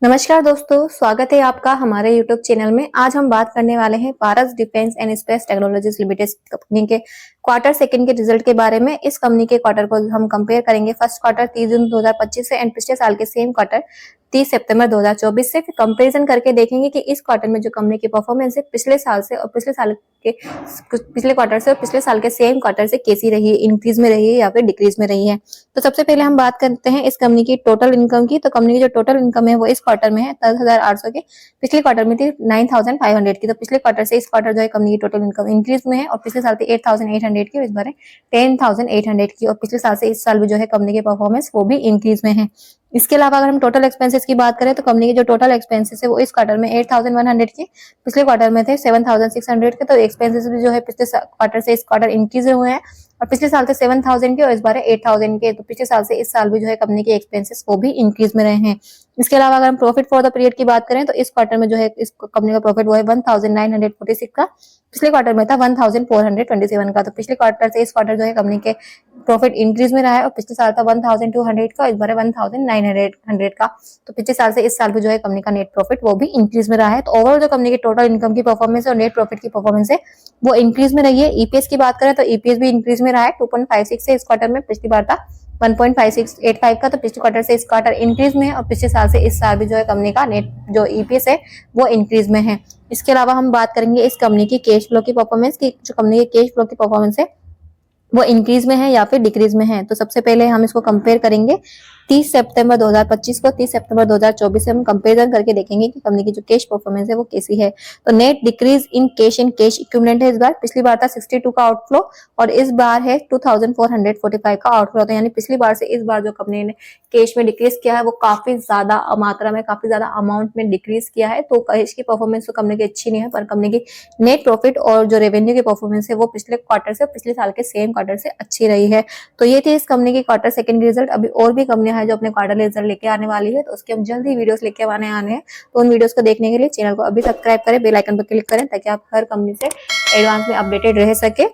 नमस्कार दोस्तों, स्वागत है आपका हमारे YouTube चैनल में। आज हम बात करने वाले हैं Paras defence and space technologies limited company के क्वार्टर सेकंड के रिजल्ट के बारे में। इस कंपनी के क्वार्टर को हम कंपेयर करेंगे फर्स्ट क्वार्टर 30 जून 2025 से एंड पिछले साल के सेम क्वार्टर 30 सितंबर 2024 से। फिर कंपैरिजन करके देखेंगे कि इस क्वार्टर में जो कंपनी की परफॉर्मेंस है पिछले साल से और पिछले साल के पिछले क्वार्टर से और पिछले साल के सेम क्वार्टर से कैसी रही है, इंक्रीज में रही है या फिर डिक्रीज में रही है। तो सबसे पहले हम बात करते हैं इस कंपनी की टोटल इनकम की। तो कंपनी की जो टोटल इनकम है वो इस क्वार्टर में है 10,800 की, पिछले क्वार्टर में थी 9,500 की। तो पिछले क्वार्टर से इस क्वार्टर जो है कंपनी की टोटल इनकम इंक्रीज में है और पिछले साल थी 8,800 की, इस बार है 10,800 की। और पिछले साल से इस साल भी जो है कंपनी की परफॉर्मेंस वो भी इंक्रीज में है। इसके अलावा अगर हम टोटल एक्सपेंसेस की बात करें तो कंपनी के जो टोटल एक्सपेंसेस है वो इस क्वार्टर में 8,100 के, पिछले क्वार्टर में थे 7,600 के। तो एक्सपेंसेस भी जो है पिछले क्वार्टर से इस क्वार्टर इंक्रीज हुए हैं और पिछले साल थे 7,000 के और इस बार 8,000 के। तो पिछले साल से इस साल भी जो है कंपनी के एक्सपेंसेस वो भी इंक्रीज में रहे हैं। इसके अलावा अगर हम प्रॉफिट फॉर द पीरियड की बात करें तो इस क्वार्टर में जो है इस कंपनी का प्रॉफिट वो है 1,946 का, पिछले क्वार्टर में था 1,427 का। तो पिछले क्वार्टर से इस क्वार्टर जो है कंपनी के प्रॉफिट इंक्रीज में रहा है और पिछले साल था 1,200 का, इस बार 1,900 का। तो पिछले साल से इस साल भी जो है कंपनी का नेट प्रॉफिट वो भी इंक्रीज में रहा है। तो ओवरऑल जो कंपनी की टोटल इनकम की परफॉर्मेंस और नेट प्रॉफिट की परफॉर्मेंस है वो इंक्रीज में रही है। ईपीएस की बात करें तो ईपीएस भी इंक्रीज में रहा है 2.56 से इस क्वार्टर में, पिछली बार था 1.5685 का। तो पिछले क्वार्टर से इस क्वार्टर इंक्रीज में है और पिछले साल से इस साल भी जो है कंपनी का नेट जो ईपीएस है वो इंक्रीज में है। इसके अलावा हम बात करेंगे इस कंपनी की कैश फ्लो की परफॉर्मेंस की। जो कंपनी की कैश फ्लो की परफॉर्मेंस है वो इंक्रीज में है या फिर डिक्रीज में है। तो सबसे पहले हम इसको कंपेयर करेंगे 30 सितंबर 2025 को 30 सितंबर 2024 से हम कंपेरिजन करके देखेंगे कि कंपनी की जो कैश परफॉर्मेंस है वो कैसी है। तो net decrease in cash and cash equivalent है इस बार। पिछली बार था 62 का आउटफ्लो और इस बार है 2,445 का आउटफ्लो। तो यानी पिछली बार से इस बार जो कंपनी ने कैश में डिक्रीज किया है वो काफी ज्यादा मात्रा में, काफी ज्यादा अमाउंट में डिक्रीज किया है। तो कैश की परफॉर्मेंस तो कंपनी की अच्छी नहीं है, पर कंपनी की नेट प्रॉफिट और जो रेवेन्यू की परफॉर्मेंस है वो पिछले क्वार्टर से पिछले साल के सेम क्वार्टर से अच्छी रही है। तो ये थी इस कंपनी की क्वार्टर सेकंड रिजल्ट। अभी और भी कंपनियां हैं जो अपने क्वार्टर रिजल्ट लेके आने वाली है, तो उसके हम जल्द ही वीडियोस लेके आने हैं। तो उन वीडियोस को देखने के लिए चैनल को अभी सब्सक्राइब करें, बेल आइकन पर क्लिक करें ताकि आप हर कंपनी से एडवांस में अपडेटेड रह सके।